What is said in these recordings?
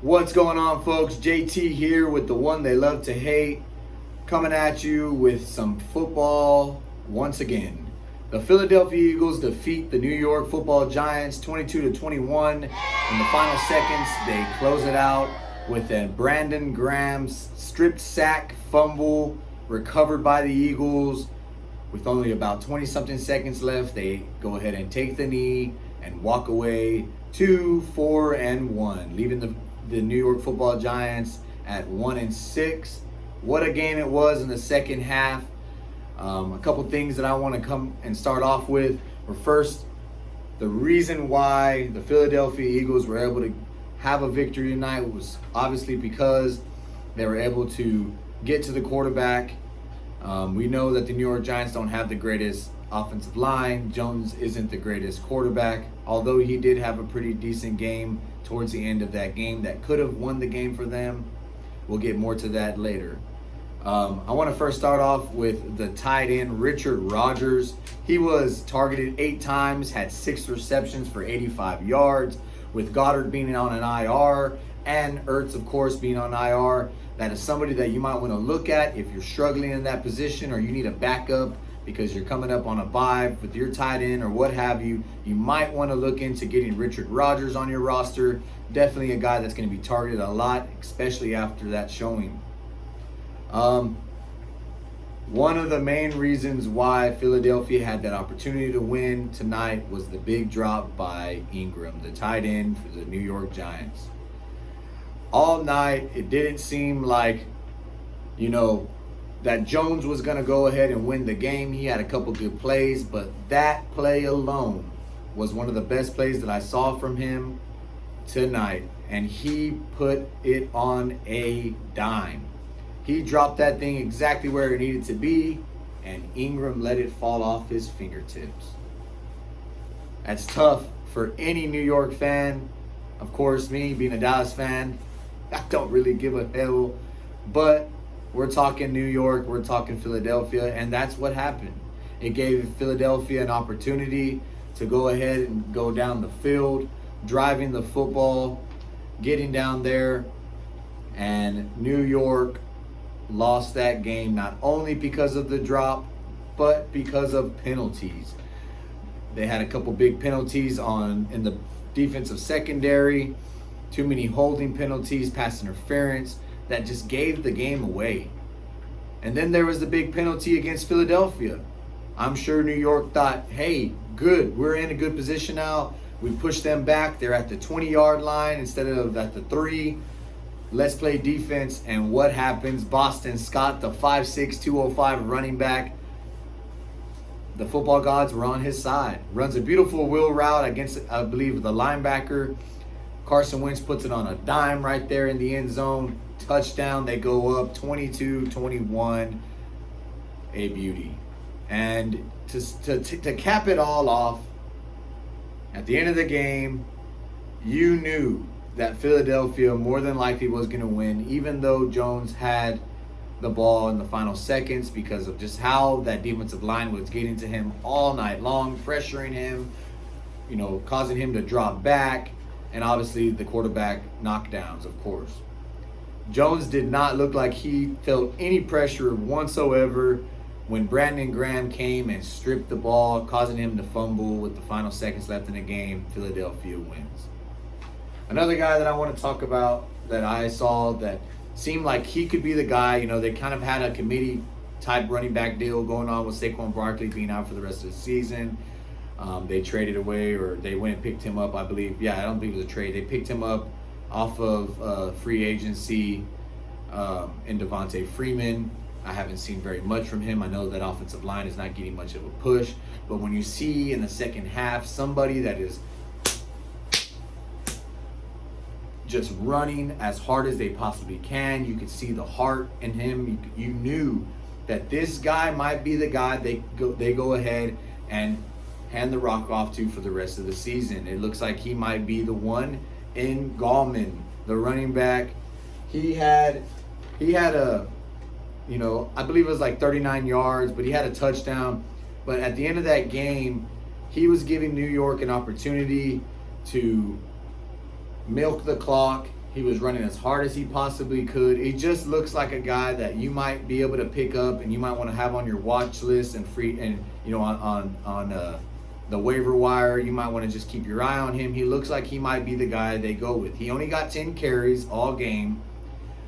What's going on, folks? JT here with the one they love to hate, coming at you with some football once again. The Philadelphia Eagles defeat the New York Football Giants 22-21. In the final seconds, they close it out with a Brandon Graham's stripped sack fumble recovered by the Eagles. With only about 20-something seconds left, they go ahead and take the knee and walk away 2-4-1, leaving the New York Football Giants at 1-6. What a game it was in the second half. A couple things that I want to come and start off with were, first, the reason why the Philadelphia Eagles were able to have a victory tonight was obviously because they were able to get to the quarterback. We know that the New York Giants don't have the greatest offensive line. Jones isn't the greatest quarterback, although he did have a pretty decent game towards the end of that game that could have won the game for them. We'll get more to that later. I want to first start off with the tight end, Richard Rodgers. He was targeted 8 times, had 6 receptions for 85 yards. With Goddard being on an IR and Ertz, of course, being on IR, that is somebody that you might want to look at if you're struggling in that position or you need a backup because you're coming up on a bye with your tight end or what have you. You might want to look into getting Richard Rodgers on your roster. Definitely a guy that's going to be targeted a lot, especially after that showing. One of the main reasons why Philadelphia had that opportunity to win tonight was the big drop by Ingram, the tight end for the New York Giants. All night, it didn't seem like, that Jones was going to go ahead and win the game. He had a couple good plays, but that play alone was one of the best plays that I saw from him tonight. And he put it on a dime. He dropped that thing exactly where it needed to be, and Ingram let it fall off his fingertips. That's tough for any New York fan. Of course, me being a Dallas fan, I don't really give a hell. But we're talking New York, we're talking Philadelphia, and that's what happened. It gave Philadelphia an opportunity to go ahead and go down the field, driving the football, getting down there, and New York lost that game not only because of the drop, but because of penalties. They had a couple big penalties in the defensive secondary, too many holding penalties, pass interference, that just gave the game away. And then there was the big penalty against Philadelphia. I'm sure New York thought, hey, good, we're in a good position now. We pushed them back. They're at the 20-yard line instead of at the 3. Let's play defense. And what happens? Boston Scott, the 5'6", 205 running back, the football gods were on his side. Runs a beautiful wheel route against, I believe, the linebacker. Carson Wentz puts it on a dime right there in the end zone. Touchdown. They go up 22-21. A beauty. And to cap it all off, at the end of the game, you knew that Philadelphia more than likely was going to win, even though Jones had the ball in the final seconds because of just how that defensive line was getting to him all night long, pressuring him, causing him to drop back, and obviously the quarterback knockdowns, of course. Jones did not look like he felt any pressure whatsoever when Brandon Graham came and stripped the ball, causing him to fumble with the final seconds left in the game. Philadelphia wins. Another guy that I want to talk about that I saw that seemed like he could be the guy, they kind of had a committee-type running back deal going on with Saquon Barkley being out for the rest of the season. They traded away, or they went and picked him up, I believe. Yeah, I don't believe it was a trade. They picked him up off of free agency in Devontae Freeman. I haven't seen very much from him. I know that offensive line is not getting much of a push. But when you see in the second half somebody that is just running as hard as they possibly can, you could see the heart in him. You knew that this guy might be the guy they go ahead and hand the rock off to for the rest of the season. It looks like he might be the one in Gallman, the running back. He had a, I believe it was like 39 yards, but he had a touchdown. But at the end of that game, he was giving New York an opportunity to milk the clock. He was running as hard as he possibly could. He just looks like a guy that you might be able to pick up and you might want to have on your watch list and on the waiver wire. You might want to just keep your eye on him. He looks like he might be the guy they go with. He only got 10 carries all game,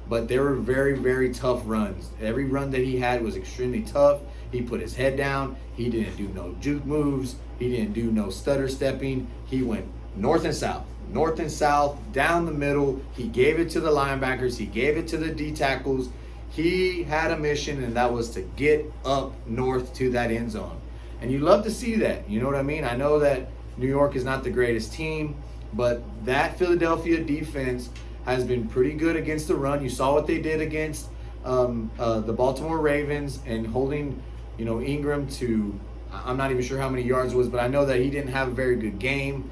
but they were very, very tough runs. Every run that he had was extremely tough. He put his head down. He didn't do no juke moves. He didn't do no stutter stepping. He went north and south, down the middle. He gave it to the linebackers. He gave it to the D tackles. He had a mission, and that was to get up north to that end zone. And you love to see that. You know what I mean? I know that New York is not the greatest team, but that Philadelphia defense has been pretty good against the run. You saw what they did against the Baltimore Ravens and holding, Ingram to, I'm not even sure how many yards it was, but I know that he didn't have a very good game.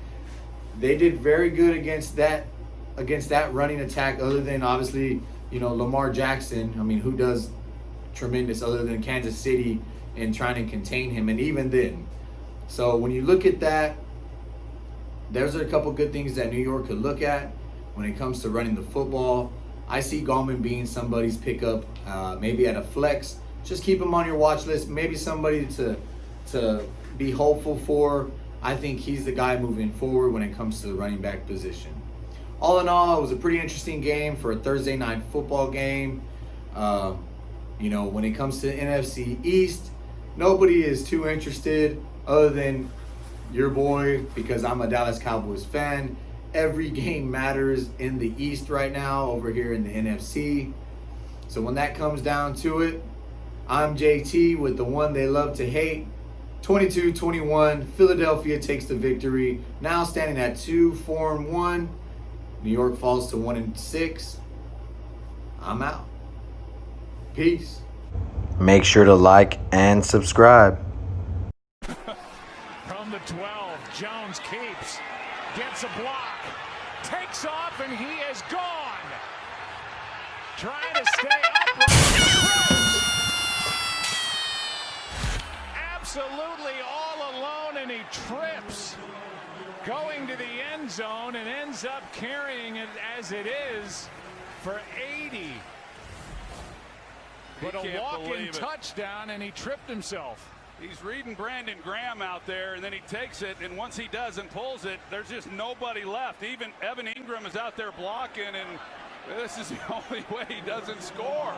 They did very good against that running attack, other than obviously, Lamar Jackson. I mean, who does tremendous other than Kansas City in trying to contain him, and even then. So when you look at that, there's a couple good things that New York could look at when it comes to running the football. I see Gallman being somebody's pickup, maybe at a flex. Just keep him on your watch list. Maybe somebody to be hopeful for. I think he's the guy moving forward when it comes to the running back position. All in all, it was a pretty interesting game for a Thursday night football game. When it comes to NFC East, nobody is too interested other than your boy, because I'm a Dallas Cowboys fan. Every game matters in the East right now over here in the NFC. So when that comes down to it, I'm JT with the one they love to hate. 22-21, Philadelphia takes the victory. Now standing at 2-4-1. New York falls to 1-6. I'm out. Peace. Make sure to like and subscribe. From the 12, Jones keeps, gets a block, takes off, and he is gone. Trying to stay upright. Absolutely all alone, and he trips. Going to the end zone and ends up carrying it as it is for 80. But a walk-in touchdown, and he tripped himself. He's reading Brandon Graham out there, and then he takes it, and once he does and pulls it, there's just nobody left. Even Evan Ingram is out there blocking, and this is the only way he doesn't score.